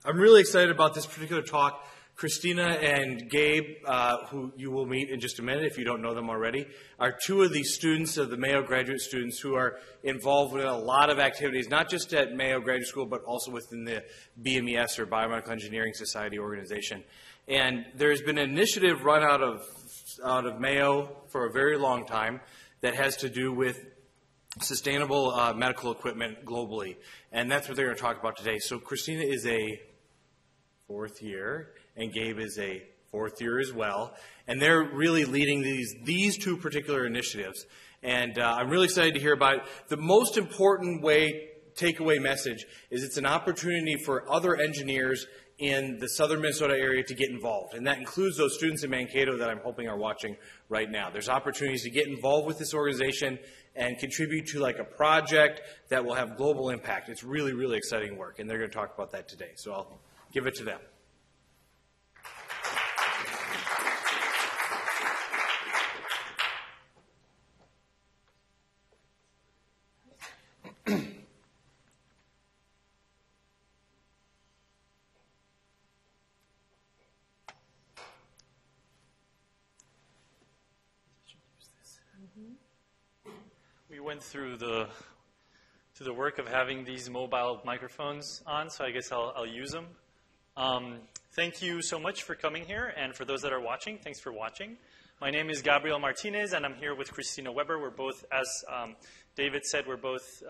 I'm really excited about this particular talk. Christina and Gabe, who you will meet in just a minute if you don't know them already, are two of the students of the Mayo graduate students who are involved with a lot of activities, not just at Mayo Graduate School, but also within the BMES, or Biomedical Engineering Society organization. And there's been an initiative run out of Mayo for a very long time that has to do with sustainable medical equipment globally. And that's what they're going to talk about today. So Christina is a fourth year, and Gabe is a fourth year as well. And they're really leading these two particular initiatives. And I'm really excited to hear about it. The most important takeaway message is it's an opportunity for other engineers in the southern Minnesota area to get involved. And that includes those students in Mankato that I'm hoping are watching right now. There's opportunities to get involved with this organization and contribute to like a project that will have global impact. It's really, really exciting work, and they're going to talk about that today. So I'll give it to them. We went through the work of having these mobile microphones on, so I guess I'll use them. Thank you so much for coming here, and for those that are watching, thanks for watching. My name is Gabriel Martinez, and I'm here with Christina Weber. We're both, as David said, we're both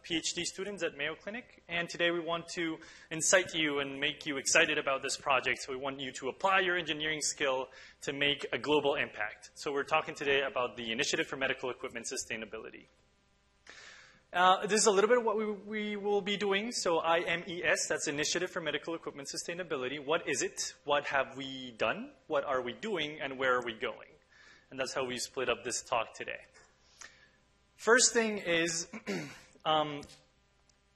PhD students at Mayo Clinic, and today we want to incite you and make you excited about this project. So we want you to apply your engineering skill to make a global impact. So we're talking today about the Initiative for Medical Equipment Sustainability. This is a little bit of what we will be doing. So IMES, that's Initiative for Medical Equipment Sustainability. What is it? What have we done? What are we doing? And where are we going? And that's how we split up this talk today. First thing is,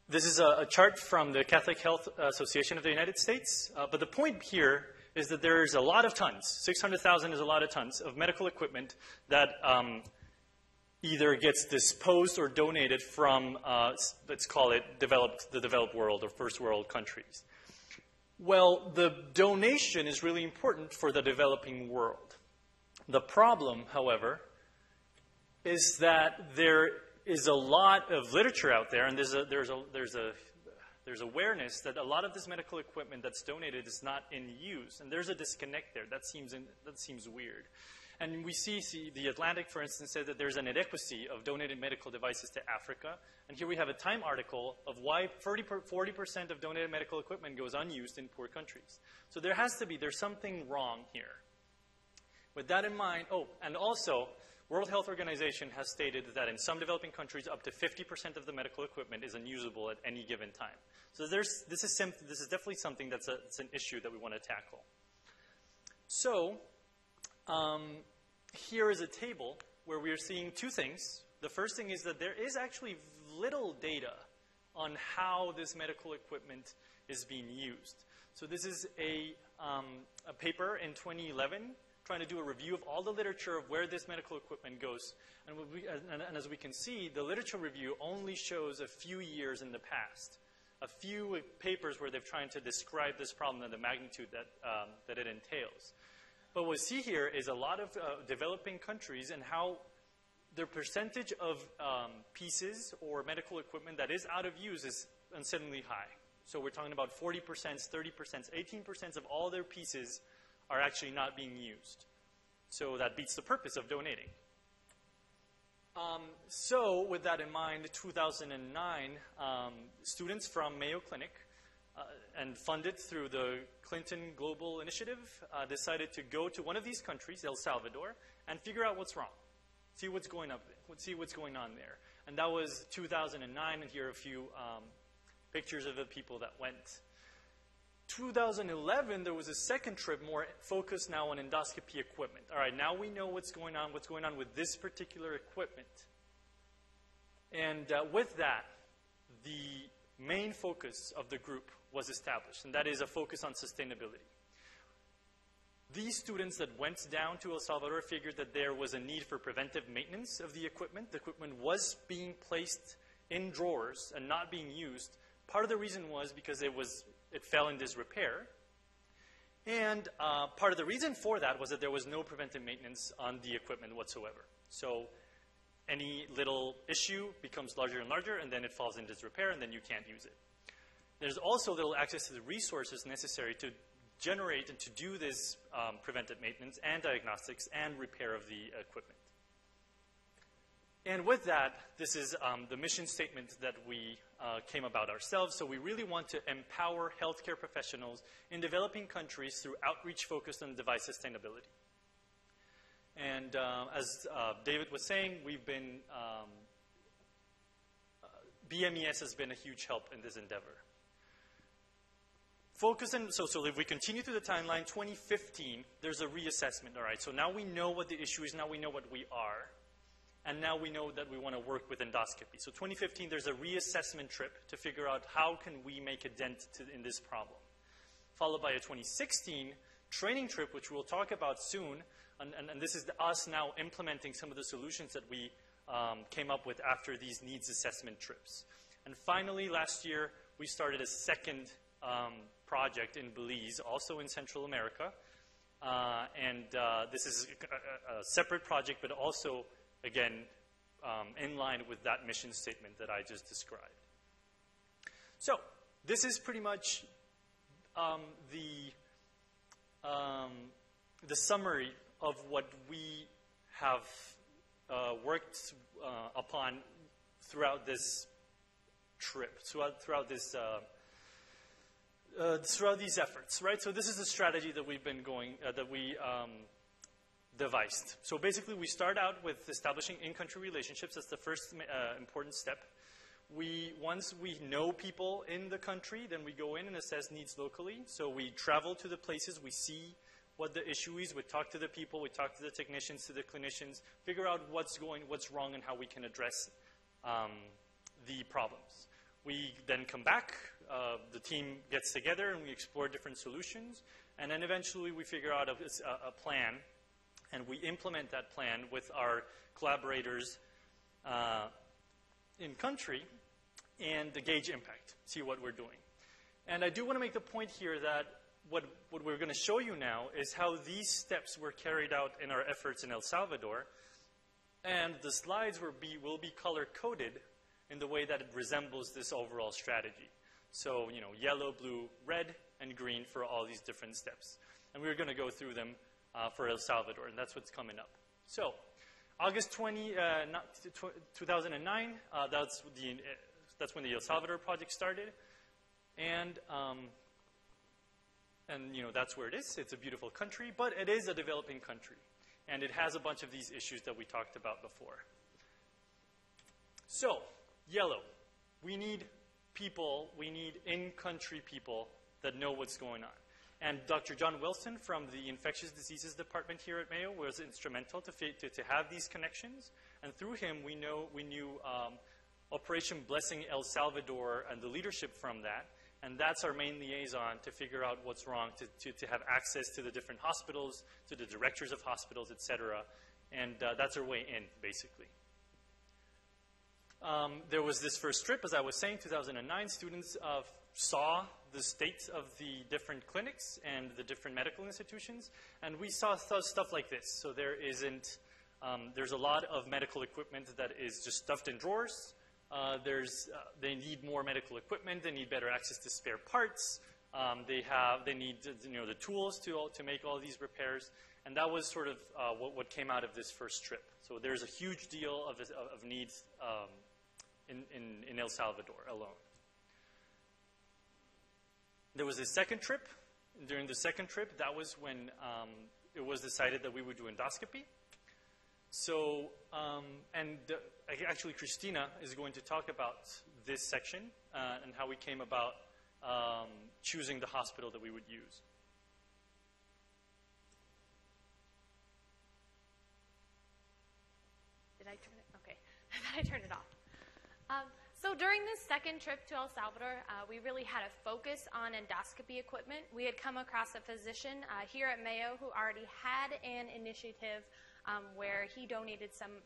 this is a chart from the Catholic Health Association of the United States. But the point here is that there's a lot of tons, 600,000 is a lot of tons, of medical equipment that either gets disposed or donated from, let's call it, the developed world or first world countries. Well, the donation is really important for the developing world. The problem, however, is that there is a lot of literature out there, and there's awareness that a lot of this medical equipment that's donated is not in use, and there's a disconnect there. That seems weird. And we see the Atlantic, for instance, said that there's an inadequacy of donated medical devices to Africa. And here we have a Time article of why 40% of donated medical equipment goes unused in poor countries. So there's something wrong here. With that in mind, and also, World Health Organization has stated that in some developing countries, up to 50% of the medical equipment is unusable at any given time. So this is definitely something that's an issue that we want to tackle. So, here is a table where we are seeing two things. The first thing is that there is actually little data on how this medical equipment is being used. So this is a paper in 2011 trying to do a review of all the literature of where this medical equipment goes. And as we can see, the literature review only shows a few years in the past, a few papers where they've tried to describe this problem and the magnitude that it entails. But what we see here is a lot of developing countries and how their percentage of pieces or medical equipment that is out of use is unsettlingly high. So we're talking about 40%, 30%, 18% of all their pieces are actually not being used. So that beats the purpose of donating. So with that in mind, 2009, students from Mayo Clinic and funded through the Clinton Global Initiative, decided to go to one of these countries, El Salvador, and figure out what's wrong. See what's going on there. And that was 2009, and here are a few pictures of the people that went. 2011, there was a second trip, more focused now on endoscopy equipment. All right, now we know what's going on with this particular equipment. And with that, the main focus of the group was established, and that is a focus on sustainability. These students that went down to El Salvador figured that there was a need for preventive maintenance of the equipment. The equipment was being placed in drawers and not being used. Part of the reason was because it was it fell in disrepair. And part of the reason for that was that there was no preventive maintenance on the equipment whatsoever. So any little issue becomes larger and larger, and then it falls in disrepair, and then you can't use it. There's also little access to the resources necessary to generate and to do this preventive maintenance and diagnostics and repair of the equipment. And with that, this is the mission statement that we came about ourselves. So we really want to empower healthcare professionals in developing countries through outreach focused on device sustainability. And as David was saying, we've been, BMES has been a huge help in this endeavor. So if we continue through the timeline, 2015, there's a reassessment, all right? So now we know what the issue is, now we know what we are. And now we know that we want to work with endoscopy. So 2015, there's a reassessment trip to figure out how can we make a dent in this problem. Followed by a 2016 training trip, which we'll talk about soon. And this is us now implementing some of the solutions that we came up with after these needs assessment trips. And finally, last year, we started a second project in Belize, also in Central America. This is a separate project, but also again, in line with that mission statement that I just described. So, this is pretty much the summary of what we have worked upon throughout this trip, throughout these efforts, right? So this is the strategy that we've been going, devised. So basically, we start out with establishing in-country relationships. That's the first important step. Once we know people in the country, then we go in and assess needs locally. So we travel to the places, we see what the issue is, we talk to the people, we talk to the technicians, to the clinicians, figure out what's wrong and how we can address the problems. We then come back, the team gets together and we explore different solutions, and then eventually we figure out a plan. And we implement that plan with our collaborators in country and gauge impact, see what we're doing. And I do want to make the point here that what we're going to show you now is how these steps were carried out in our efforts in El Salvador. And the slides will be color-coded in the way that it resembles this overall strategy. So, you know, yellow, blue, red, and green for all these different steps. And we're going to go through them for El Salvador, and that's what's coming up. So, August 2009, that's when the El Salvador project started, and you know, that's where it is. It's a beautiful country, but it is a developing country, and it has a bunch of these issues that we talked about before. So, yellow, we need people, we need in-country people that know what's going on. And Dr. John Wilson from the Infectious Diseases Department here at Mayo was instrumental to have these connections. And through him, we knew Operation Blessing El Salvador and the leadership from that. And that's our main liaison to figure out what's wrong, to have access to the different hospitals, to the directors of hospitals, et cetera. And that's our way in, basically. There was this first trip, as I was saying, 2009. Students saw the state of the different clinics and the different medical institutions, and we saw stuff like this. So there's a lot of medical equipment that is just stuffed in drawers. They need more medical equipment. They need better access to spare parts. They need the tools to make all these repairs, and that was sort of what came out of this first trip. So there's a huge deal of needs in El Salvador alone. There was a second trip. During the second trip, that was when it was decided that we would do endoscopy. So, actually, Christina is going to talk about this section and how we came about choosing the hospital that we would use. Did I turn it? Okay. I turned it off. So during this second trip to El Salvador, we really had a focus on endoscopy equipment. We had come across a physician here at Mayo who already had an initiative where he donated some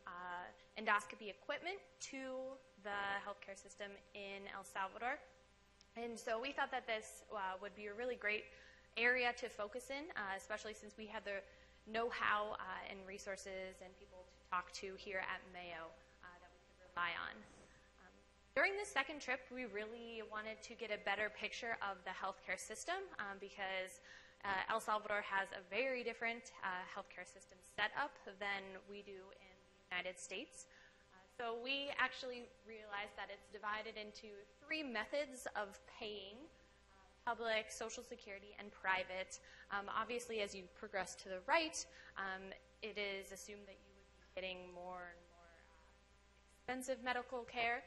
endoscopy equipment to the healthcare system in El Salvador. And so we thought that this would be a really great area to focus in, especially since we have the know-how and resources and people to talk to here at Mayo that we could rely on. During this second trip, we really wanted to get a better picture of the healthcare system because El Salvador has a very different healthcare system set up than we do in the United States. So we actually realized that it's divided into 3 methods of paying: public, Social Security, and private. Obviously, as you progress to the right, it is assumed that you would be getting more and more expensive medical care.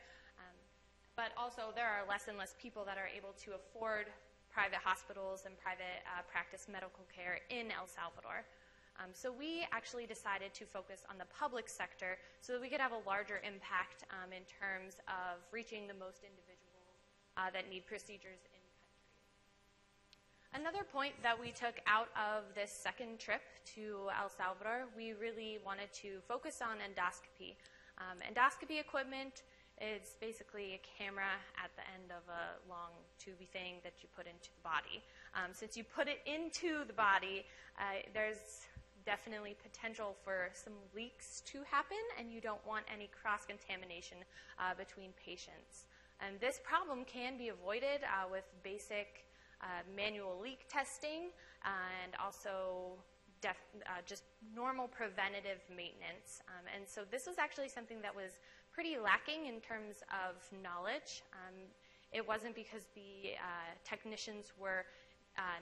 But also, there are less and less people that are able to afford private hospitals and private practice medical care in El Salvador. So we actually decided to focus on the public sector so that we could have a larger impact in terms of reaching the most individuals that need procedures in country. Another point that we took out of this second trip to El Salvador, we really wanted to focus on endoscopy. Endoscopy equipment is basically a camera at the end of a long tubey thing that you put into the body. Since you put it into the body, there's definitely potential for some leaks to happen, and you don't want any cross-contamination between patients. And this problem can be avoided with basic manual leak testing and also just normal preventative maintenance. And so this was actually something that was pretty lacking in terms of knowledge. It wasn't because the technicians were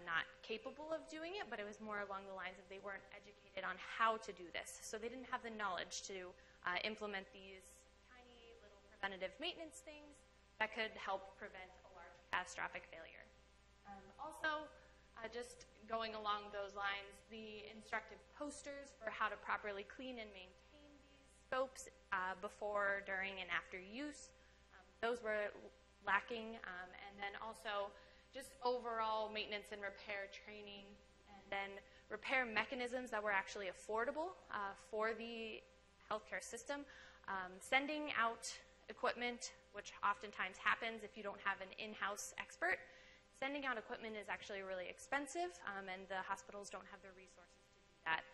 not capable of doing it, but it was more along the lines of they weren't educated on how to do this. So they didn't have the knowledge to implement these tiny little preventative maintenance things that could help prevent a large catastrophic failure. Also, just going along those lines, the instructive posters for how to properly clean and maintain these scopes before, during, and after use, those were lacking. And then also just overall maintenance and repair training, and then repair mechanisms that were actually affordable for the healthcare system. Sending out equipment, which oftentimes happens if you don't have an in-house expert. Sending out equipment is actually really expensive, and the hospitals don't have the resources to do that,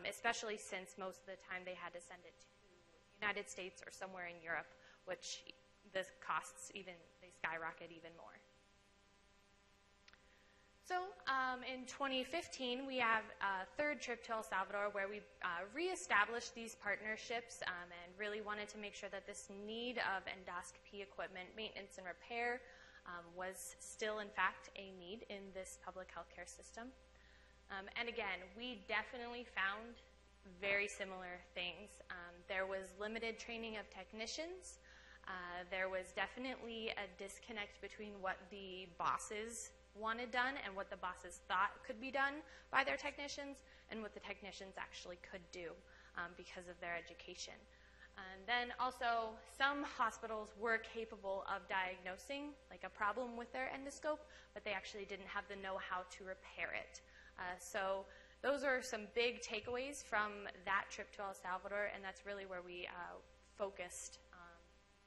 especially since most of the time they had to send it to the United States or somewhere in Europe, which the costs they skyrocket even more. So in 2015, we have a third trip to El Salvador where we reestablished these partnerships and really wanted to make sure that this need of endoscopy equipment maintenance and repair was still, in fact, a need in this public healthcare system. And again, we definitely found very similar things. There was limited training of technicians. There was definitely a disconnect between what the bosses wanted done and what the bosses thought could be done by their technicians and what the technicians actually could do because of their education. And then also, some hospitals were capable of diagnosing like a problem with their endoscope, but they actually didn't have the know-how to repair it. So those are some big takeaways from that trip to El Salvador, and that's really where we focused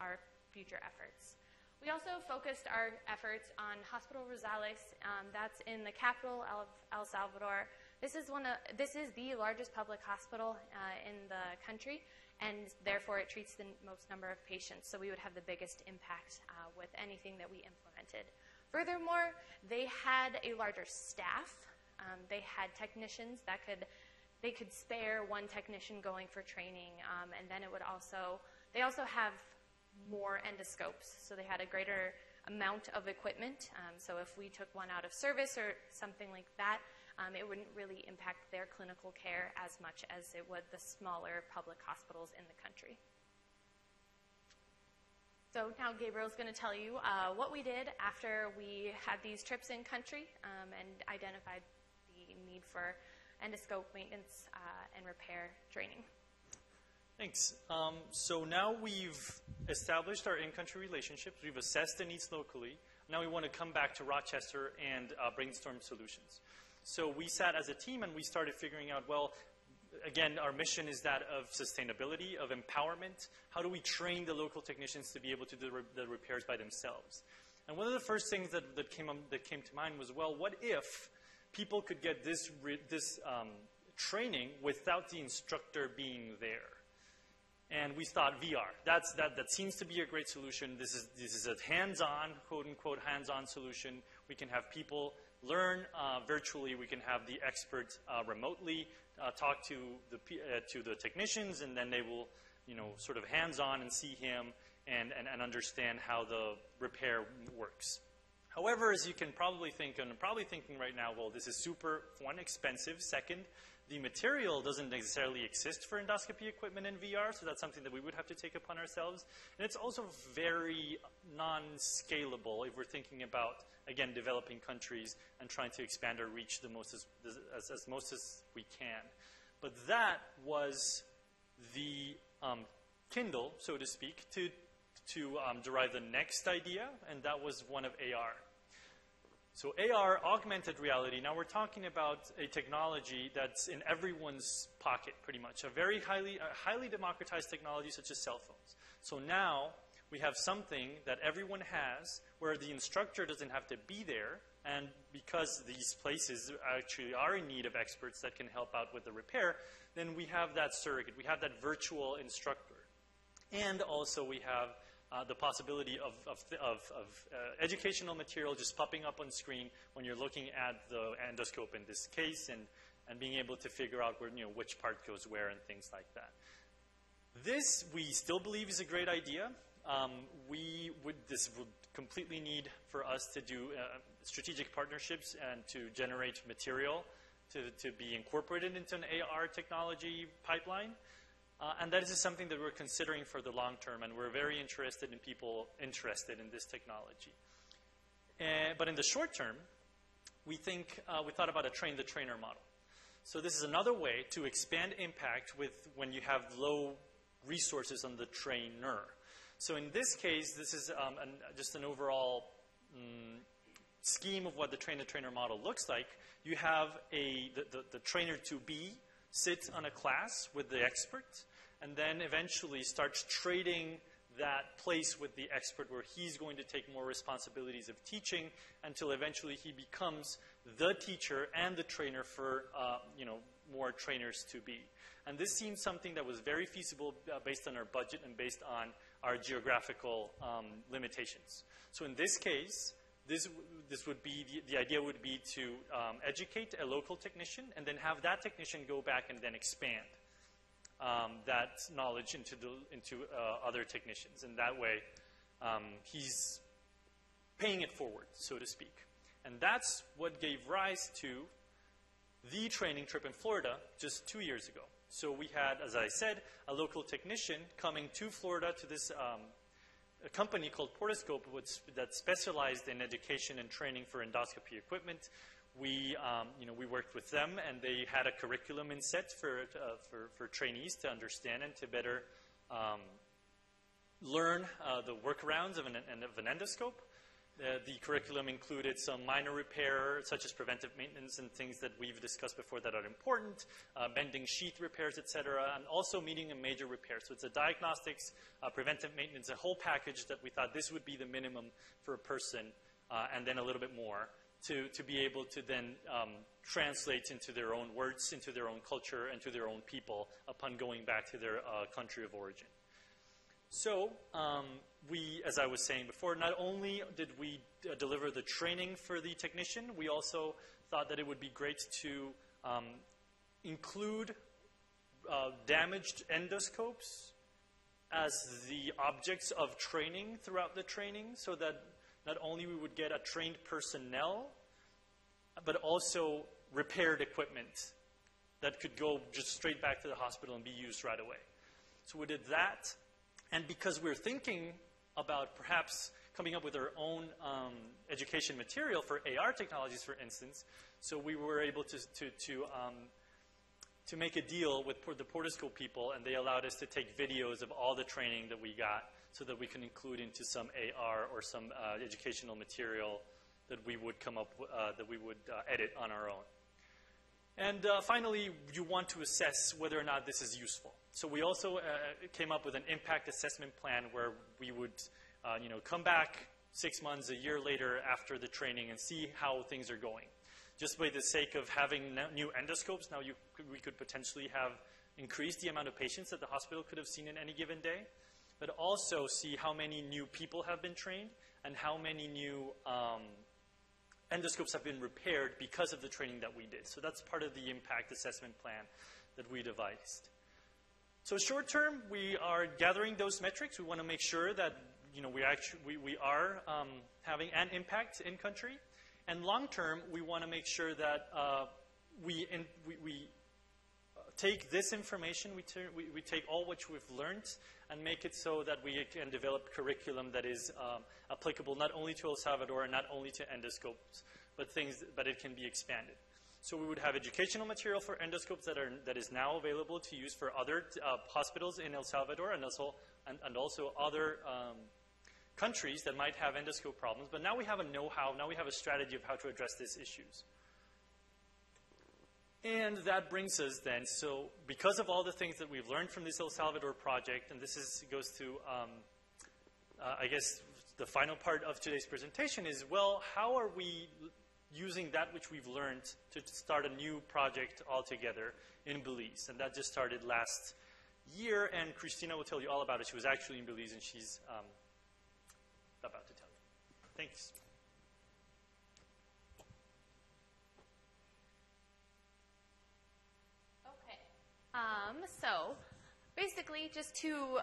our future efforts. We also focused our efforts on Hospital Rosales. That's in the capital of El Salvador. This is the largest public hospital in the country, and therefore it treats the most number of patients, so we would have the biggest impact with anything that we implemented. Furthermore, they had a larger staff. They had technicians that they could spare one technician going for training, and then they also have more endoscopes, so they had a greater amount of equipment. So if we took one out of service or something like that, it wouldn't really impact their clinical care as much as it would the smaller public hospitals in the country. So now Gabriel's going to tell you what we did after we had these trips in country and identified the need for endoscope maintenance and repair training. Thanks. So now we've established our in-country relationships. We've assessed the needs locally. Now we want to come back to Rochester and brainstorm solutions. So we sat as a team and we started figuring out, well, again, our mission is that of sustainability, of empowerment. How do we train the local technicians to be able to do the repairs by themselves? And one of the first things that came to mind was, well, what if people could get this training without the instructor being there? And we thought VR. That seems to be a great solution. This is a hands-on, quote-unquote, hands-on solution. We can have people learn virtually. We can have the expert remotely talk to the technicians, and then they will, sort of hands-on and see him and understand how the repair works. However, as you can probably think, and I'm probably thinking right now, well, this is super, one, expensive. Second, the material doesn't necessarily exist for endoscopy equipment in VR, so that's something that we would have to take upon ourselves. And it's also very non-scalable if we're thinking about, again, developing countries and trying to expand our reach as most as we can. But that was the Kindle, so to speak, to derive the next idea, and that was one of AR. So AR, augmented reality, now we're talking about a technology that's in everyone's pocket, pretty much. A highly democratized technology such as cell phones. So now we have something that everyone has where the instructor doesn't have to be there, and because these places actually are in need of experts that can help out with the repair, then we have that surrogate. We have that virtual instructor. And also we have the possibility of educational material just popping up on screen when you're looking at the endoscope in this case, and being able to figure out where, which part goes where and things like that. This, we still believe, is a great idea. This would completely need for us to do strategic partnerships and to generate material to be incorporated into an AR technology pipeline. And that is something that we're considering for the long term, and we're very interested in people interested in this technology. But in the short term, we thought about a train-the-trainer model. So this is another way to expand impact when you have low resources on the trainer. So in this case, this is just an overall scheme of what the train-the-trainer model looks like. You have the trainer to be sit on a class with the expert, and then eventually starts trading that place with the expert where he's going to take more responsibilities of teaching until eventually he becomes the teacher and the trainer for more trainers to be. And this seems something that was very feasible based on our budget and based on our geographical limitations. So in this case, this would be, the idea would be to educate a local technician and then have that technician go back and then expand that knowledge into other technicians. And that way, he's paying it forward, so to speak. And that's what gave rise to the training trip in Florida just 2 years ago. So we had, as I said, a local technician coming to Florida to this a company called Portoscope that specialized in education and training for endoscopy equipment. We worked with them, and they had a curriculum in set for trainees to understand and to better learn the workarounds of an endoscope. The curriculum included some minor repair, such as preventive maintenance and things that we've discussed before that are important, bending sheath repairs, etc., and also meeting a major repair. So it's a diagnostics, preventive maintenance, a whole package that we thought this would be the minimum for a person, and then a little bit more, to be able to then translate into their own words, into their own culture, and to their own people upon going back to their country of origin. So we, as I was saying before, not only did we deliver the training for the technician, we also thought that it would be great to include damaged endoscopes as the objects of training throughout the training, so that not only we would get a trained personnel, but also repaired equipment that could go just straight back to the hospital and be used right away. So we did that. And because we're thinking about perhaps coming up with our own education material for AR technologies, for instance, so we were able to make a deal with the Portoscope people, and they allowed us to take videos of all the training that we got so that we can include into some AR or some educational material that we would come up that we would edit on our own. And finally, you want to assess whether or not this is useful. So we also came up with an impact assessment plan where we would come back 6 months, a year later after the training and see how things are going. Just by the sake of having new endoscopes, now we could potentially have increased the amount of patients that the hospital could have seen in any given day, but also see how many new people have been trained and how many new endoscopes have been repaired because of the training that we did. So that's part of the impact assessment plan that we devised. So short term, we are gathering those metrics. We want to make sure that we are having an impact in country. And long term, we want to make sure that we take this information, we take all which we've learned and make it so that we can develop curriculum that is applicable not only to El Salvador and not only to endoscopes, but it can be expanded. So we would have educational material for endoscopes that is now available to use for other hospitals in El Salvador and also other countries that might have endoscope problems. But now we have a know-how, now we have a strategy of how to address these issues. And that brings us then, so because of all the things that we've learned from this El Salvador project, and this goes to, I guess, the final part of today's presentation is, well, how are we using that which we've learned to start a new project altogether in Belize? And that just started last year, and Christina will tell you all about it. She was actually in Belize, and she's about to tell you. Thanks. So basically, just to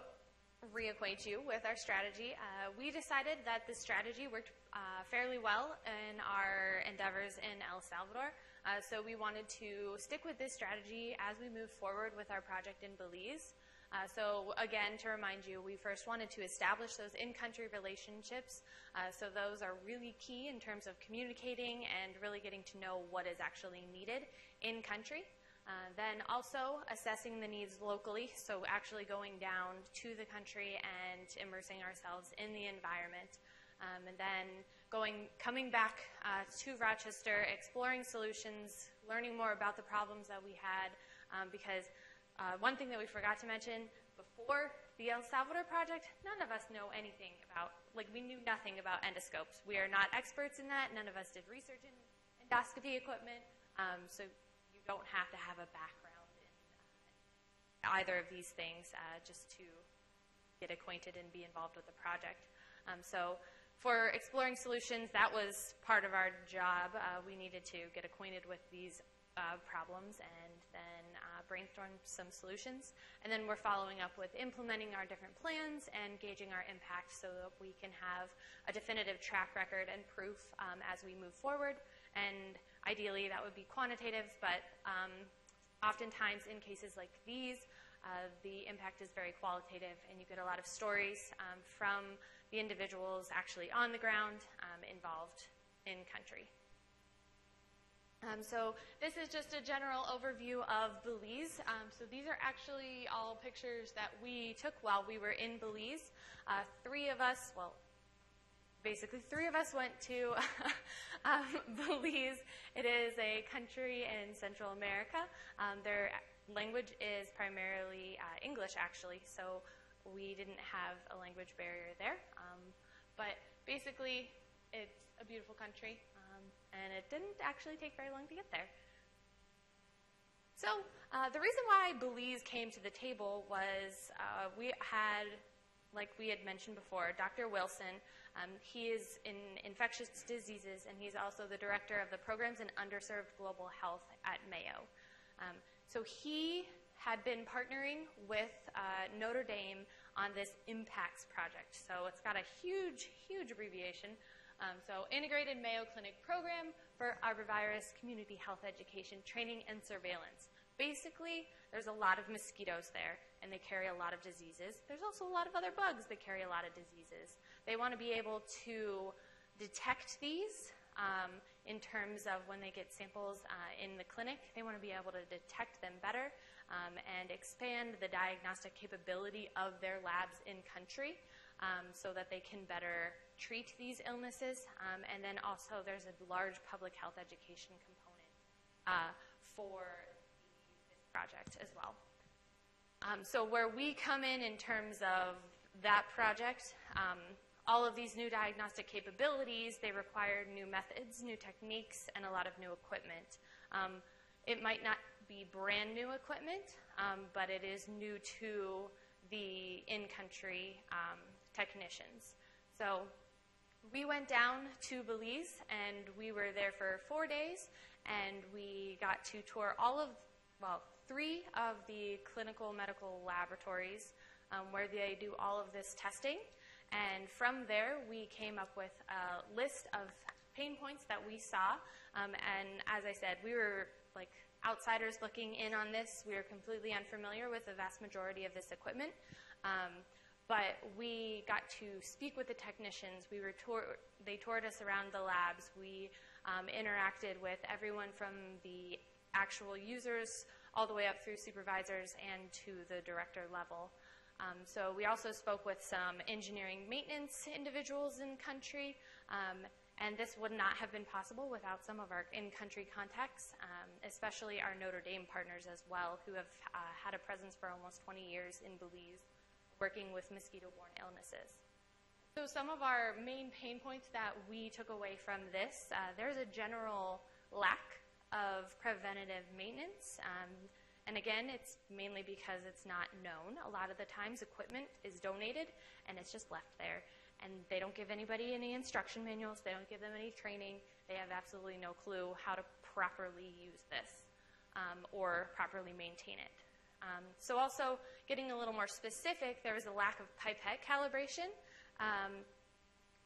reacquaint you with our strategy, we decided that this strategy worked fairly well in our endeavors in El Salvador. So we wanted to stick with this strategy as we move forward with our project in Belize. So again, to remind you, we first wanted to establish those in-country relationships. So those are really key in terms of communicating and really getting to know what is actually needed in country. Then also assessing the needs locally, so actually going down to the country and immersing ourselves in the environment. And then coming back to Rochester, exploring solutions, learning more about the problems that we had, because one thing that we forgot to mention, before the El Salvador project, none of us know anything about, we knew nothing about endoscopes. We are not experts in that. None of us did research in endoscopy equipment. So you don't have to have a background in either of these things just to get acquainted and be involved with the project. So for exploring solutions, that was part of our job. We needed to get acquainted with these problems and then brainstorm some solutions. And then we're following up with implementing our different plans and gauging our impact so that we can have a definitive track record and proof as we move forward. And ideally, that would be quantitative, but oftentimes in cases like these, the impact is very qualitative, and you get a lot of stories from the individuals actually on the ground involved in country. So this is just a general overview of Belize. So these are actually all pictures that we took while we were in Belize. Basically, three of us went to Belize. It is a country in Central America. Their language is primarily English, actually, so we didn't have a language barrier there. But basically, it's a beautiful country, and it didn't actually take very long to get there. So the reason why Belize came to the table was we had, like we had mentioned before, Dr. Wilson. He is in infectious diseases, and he's also the director of the programs in underserved global health at Mayo. So he had been partnering with Notre Dame on this IMPACTS project. So it's got a huge, huge abbreviation. So Integrated Mayo Clinic Program for Arbovirus Community Health Education, Training, and Surveillance. Basically, there's a lot of mosquitoes there, and they carry a lot of diseases. There's also a lot of other bugs that carry a lot of diseases. They want to be able to detect these in terms of when they get samples in the clinic. They want to be able to detect them better and expand the diagnostic capability of their labs in country so that they can better treat these illnesses. And then also there's a large public health education component for this project as well. So where we come in terms of that project, all of these new diagnostic capabilities, they required new methods, new techniques, and a lot of new equipment. It might not be brand new equipment, but it is new to the in-country technicians. So we went down to Belize, and we were there for 4 days, and we got to tour three of the clinical medical laboratories where they do all of this testing. And from there, we came up with a list of pain points that we saw. And as I said, we were like outsiders looking in on this. We were completely unfamiliar with the vast majority of this equipment. But we got to speak with the technicians. They toured us around the labs. We interacted with everyone from the actual users all the way up through supervisors and to the director level. So we also spoke with some engineering maintenance individuals in country, and this would not have been possible without some of our in-country contacts, especially our Notre Dame partners as well, who have had a presence for almost 20 years in Belize, working with mosquito-borne illnesses. So some of our main pain points that we took away from this, there's a general lack of preventative maintenance. And again, it's mainly because it's not known. A lot of the times equipment is donated and it's just left there. And they don't give anybody any instruction manuals. They don't give them any training. They have absolutely no clue how to properly use this or properly maintain it. So also getting a little more specific, there was a lack of pipette calibration.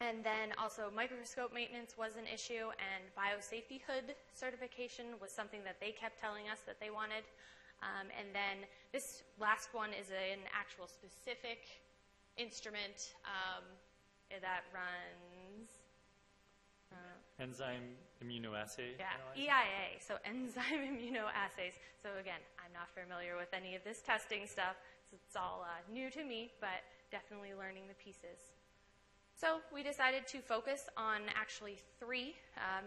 And then also microscope maintenance was an issue, and biosafety hood certification was something that they kept telling us that they wanted. And then this last one is an actual specific instrument that runs enzyme immunoassay. Yeah, EIA, so enzyme immunoassays. So again, I'm not familiar with any of this testing stuff, so it's all new to me, but definitely learning the pieces. So we decided to focus on actually three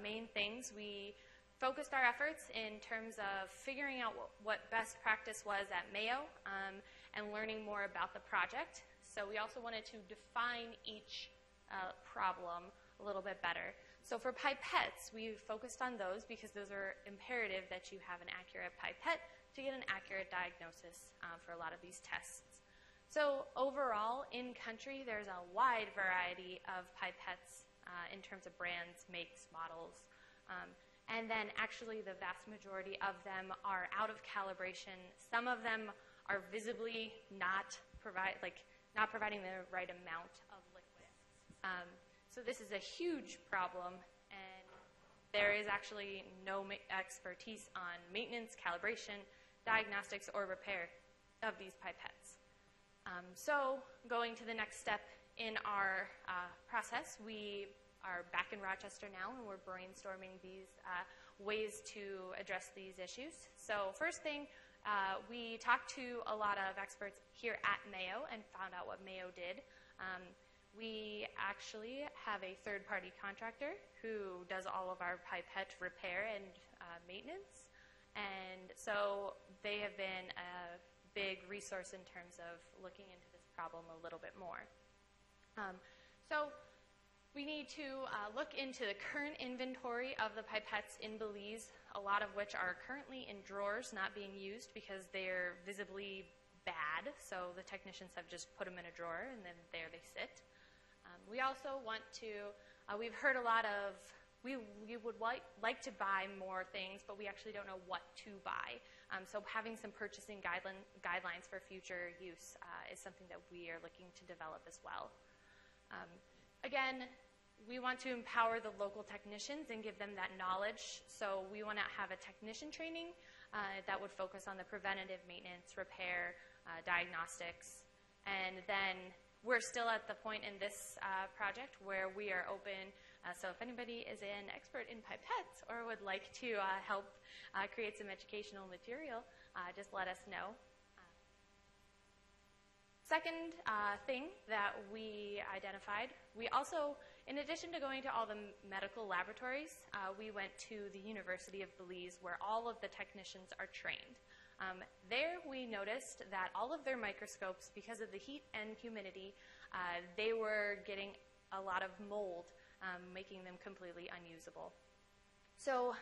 main things. We focused our efforts in terms of figuring out what best practice was at Mayo and learning more about the project. So we also wanted to define each problem a little bit better. So for pipettes, we focused on those because those are imperative that you have an accurate pipette to get an accurate diagnosis for a lot of these tests. So overall, in country, there's a wide variety of pipettes in terms of brands, makes, models. And then actually the vast majority of them are out of calibration. Some of them are visibly not providing the right amount of liquid. So this is a huge problem, and there is actually no expertise on maintenance, calibration, diagnostics, or repair of these pipettes. So going to the next step in our process, we are back in Rochester now, and we're brainstorming these ways to address these issues. So first thing, we talked to a lot of experts here at Mayo and found out what Mayo did. We actually have a third-party contractor who does all of our pipette repair and maintenance. And so they have been a big resource in terms of looking into this problem a little bit more. So we need to look into the current inventory of the pipettes in Belize, a lot of which are currently in drawers not being used because they're visibly bad. So the technicians have just put them in a drawer and then there they sit. We also want to, we've heard a lot of, we would like to buy more things, but we actually don't know what to buy. So having some purchasing guidelines for future use is something that we are looking to develop as well. Again, we want to empower the local technicians and give them that knowledge. So we want to have a technician training that would focus on the preventative maintenance, repair, diagnostics. And then we're still at the point in this project where we are open. So if anybody is an expert in pipettes or would like to help create some educational material, just let us know. Second thing that we identified, we also, in addition to going to all the medical laboratories, we went to the University of Belize where all of the technicians are trained. There we noticed that all of their microscopes, because of the heat and humidity, they were getting a lot of mold, making them completely unusable. So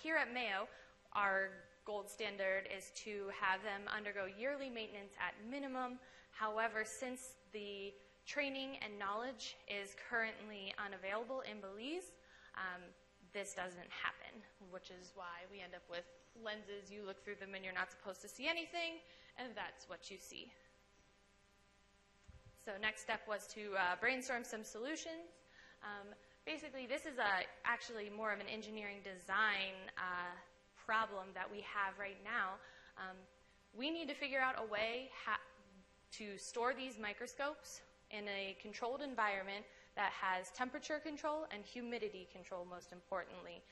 here at Mayo, our gold standard is to have them undergo yearly maintenance at minimum. However, since the training and knowledge is currently unavailable in Belize, this doesn't happen, which is why we end up with lenses. You look through them and you're not supposed to see anything, and that's what you see. So next step was to brainstorm some solutions. Basically, this is actually more of an engineering design problem that we have right now. We need to figure out a way to store these microscopes in a controlled environment that has temperature control and humidity control, most importantly.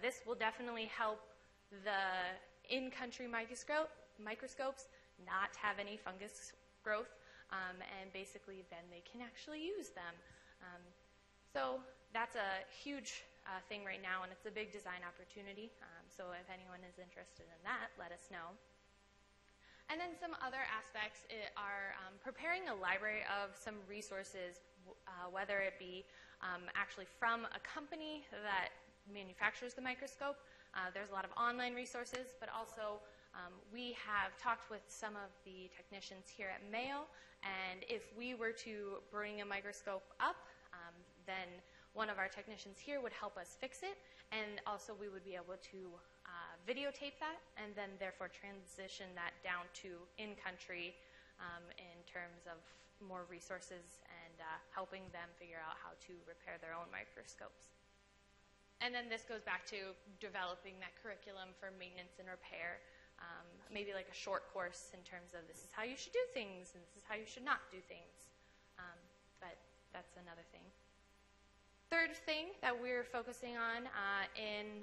This will definitely help the in-country microscopes not have any fungus growth, and basically then they can actually use them. So that's a huge thing right now, and it's a big design opportunity. So if anyone is interested in that, let us know. And then some other aspects are preparing a library of some resources, whether it be actually from a company that manufactures the microscope. There's a lot of online resources, but also we have talked with some of the technicians here at Mayo, and if we were to bring a microscope up, then one of our technicians here would help us fix it, and also we would be able to videotape that and then therefore transition that down to in-country in terms of more resources and helping them figure out how to repair their own microscopes. And then this goes back to developing that curriculum for maintenance and repair, maybe like a short course in terms of this is how you should do things and this is how you should not do things. But that's another thing. Third thing that we're focusing on in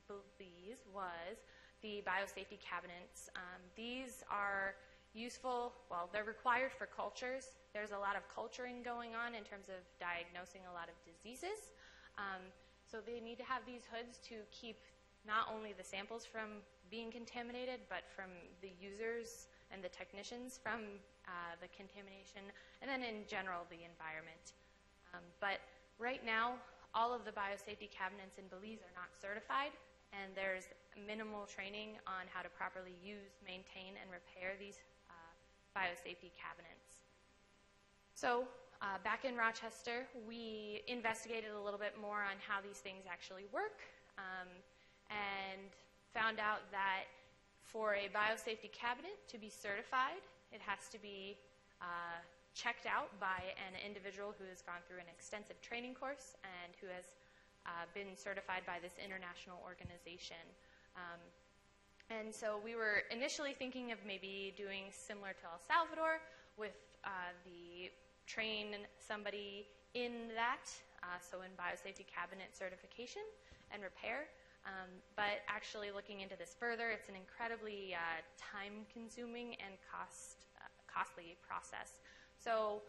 Belize was the biosafety cabinets. These are useful, well, they're required for cultures. There's a lot of culturing going on in terms of diagnosing a lot of diseases. So they need to have these hoods to keep not only the samples from being contaminated, but from the users and the technicians from the contamination, and then in general the environment. But right now, all of the biosafety cabinets in Belize are not certified, and there's minimal training on how to properly use, maintain, and repair these biosafety cabinets. So back in Rochester, we investigated a little bit more on how these things actually work, and found out that for a biosafety cabinet to be certified, it has to be checked out by an individual who has gone through an extensive training course and who has been certified by this international organization. And so we were initially thinking of maybe doing similar to El Salvador with the train somebody in that, so in biosafety cabinet certification and repair. But actually looking into this further, it's an incredibly time-consuming and costly process. So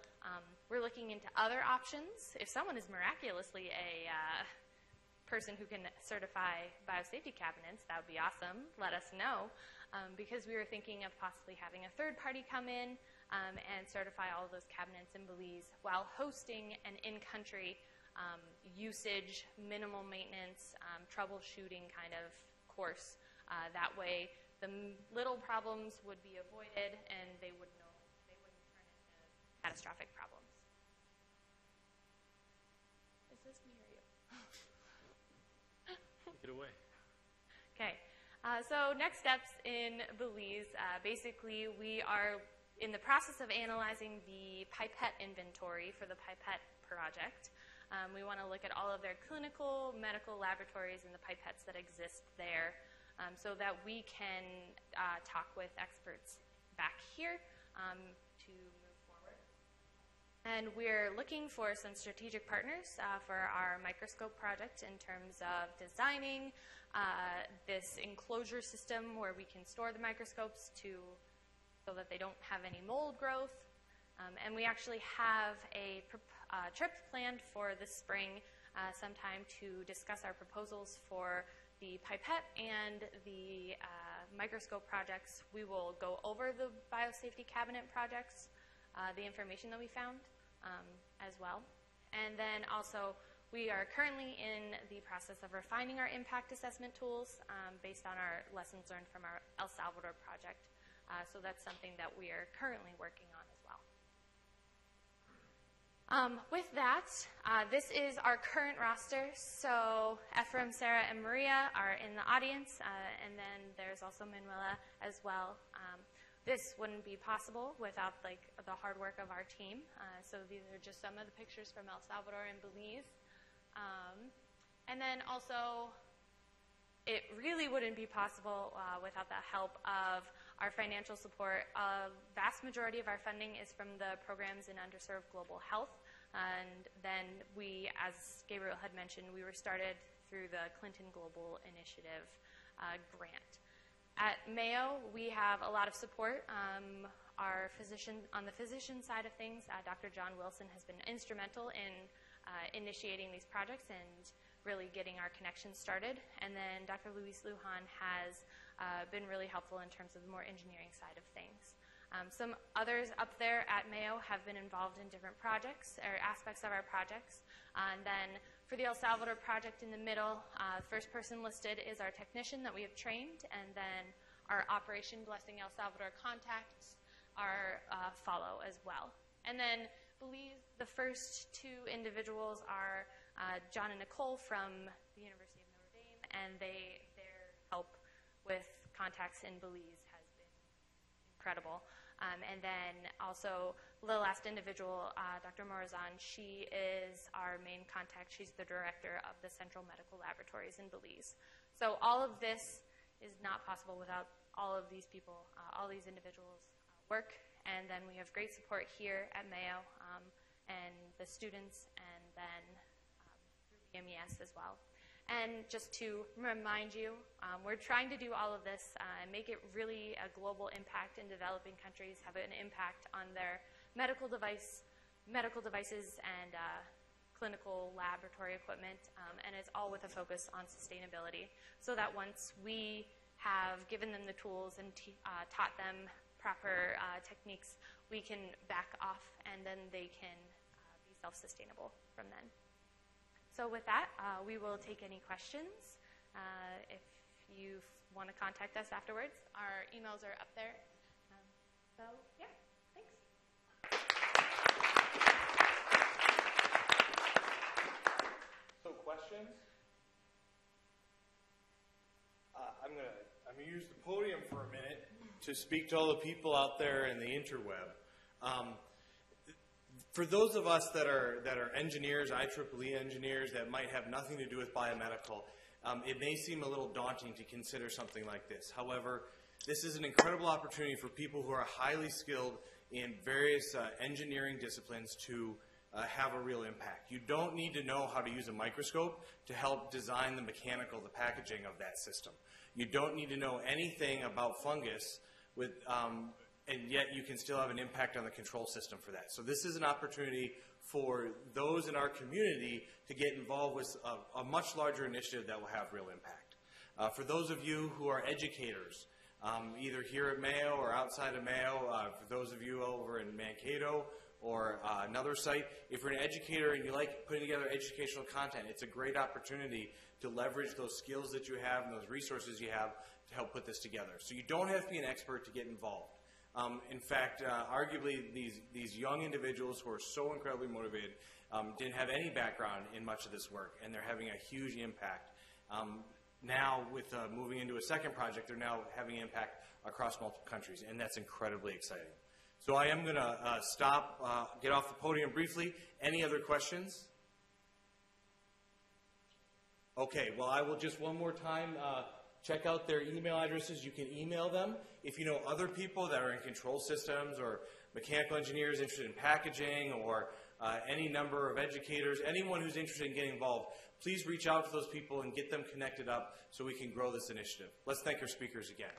we're looking into other options. If someone is miraculously a person who can certify biosafety cabinets, that would be awesome. Let us know, because we were thinking of possibly having a third party come in and certify all of those cabinets in Belize while hosting an in-country usage, minimal maintenance, troubleshooting kind of course. That way, the little problems would be avoided, and they wouldn't turn into catastrophic problems. Is this me or you? Take it away. Okay. So next steps in Belize. Basically, we are in the process of analyzing the pipette inventory for the pipette project. We want to look at all of their clinical, medical laboratories and the pipettes that exist there, so that we can talk with experts back here to move forward. And we're looking for some strategic partners for our microscope project in terms of designing this enclosure system where we can store the microscopes so that they don't have any mold growth. And we actually have a trip planned for this spring sometime to discuss our proposals for the pipette and the microscope projects. We will go over the biosafety cabinet projects, the information that we found as well. And then also, we are currently in the process of refining our impact assessment tools based on our lessons learned from our El Salvador project. So that's something that we are currently working on as well. With that, this is our current roster. So Ephraim, Sarah, and Maria are in the audience, and then there's also Manuela as well. This wouldn't be possible without the hard work of our team. So these are just some of the pictures from El Salvador and Belize. And then also, it really wouldn't be possible without the help of our financial support. A vast majority of our funding is from the programs in underserved global health. And then we, as Gabriel had mentioned, we were started through the Clinton Global Initiative grant. At Mayo, we have a lot of support. Our physician, on the physician side of things, Dr. John Wilson has been instrumental in initiating these projects and really getting our connections started. And then Dr. Luis Lujan has been really helpful in terms of the more engineering side of things. Some others up there at Mayo have been involved in different projects or aspects of our projects. And then for the El Salvador project in the middle, the first person listed is our technician that we have trained, and then our Operation Blessing El Salvador contacts are follow as well. And then Belize, the first two individuals are John and Nicole from the University of Notre Dame, and their help with contacts in Belize has been incredible. And then also the last individual, Dr. Morazan, she is our main contact. She's the director of the Central Medical Laboratories in Belize. So all of this is not possible without all of these people, all these individuals' work. And then we have great support here at Mayo and the students, and then through the MES as well. And just to remind you, we're trying to do all of this and make it really a global impact in developing countries, have an impact on their medical devices and clinical laboratory equipment, and it's all with a focus on sustainability, so that once we have given them the tools and taught them proper techniques, we can back off, and then they can be self-sustainable from then. So with that, we will take any questions. If you want to contact us afterwards, our emails are up there. So, yeah, thanks. So questions? I'm gonna use the podium for a minute to speak to all the people out there in the interweb. For those of us that are engineers, IEEE engineers, that might have nothing to do with biomedical, it may seem a little daunting to consider something like this. However, this is an incredible opportunity for people who are highly skilled in various engineering disciplines to have a real impact. You don't need to know how to use a microscope to help design the mechanical, the packaging of that system. You don't need to know anything about fungus and yet you can still have an impact on the control system for that. So this is an opportunity for those in our community to get involved with a much larger initiative that will have real impact. For those of you who are educators, either here at Mayo or outside of Mayo, for those of you over in Mankato or another site, if you're an educator and you like putting together educational content, it's a great opportunity to leverage those skills that you have and those resources you have to help put this together. So you don't have to be an expert to get involved. In fact, arguably, these young individuals who are so incredibly motivated didn't have any background in much of this work, and they're having a huge impact. Now, with moving into a second project, they're now having impact across multiple countries, and that's incredibly exciting. So I am going to stop, get off the podium briefly. Any other questions? Okay, well, I will just one more time check out their email addresses. You can email them. If you know other people that are in control systems or mechanical engineers interested in packaging or any number of educators, anyone who's interested in getting involved, please reach out to those people and get them connected up so we can grow this initiative. Let's thank our speakers again.